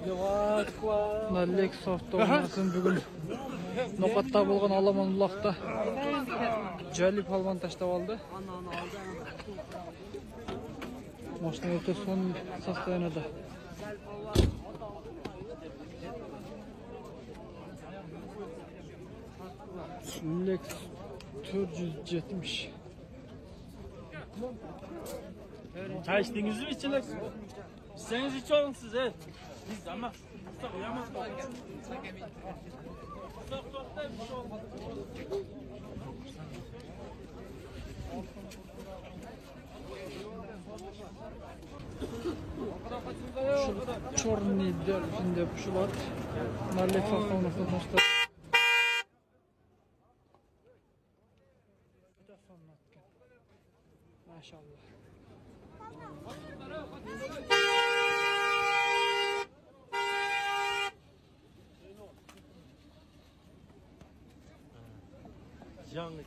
Lex avtomasın bugün Noqat'ta bolğan Alamanulaqda Jali palvan taşlap aldı. Maşina öte son состояниеда. Lex 470. Çay içtiniz mi içilir? İçseniz iç olun siz he. Biz ama usta uyamaz mı? Usta bir şey olmaz. Черный дельфин деп шулат. На Lex avtomasını taşlap. Maşallah. Canlı.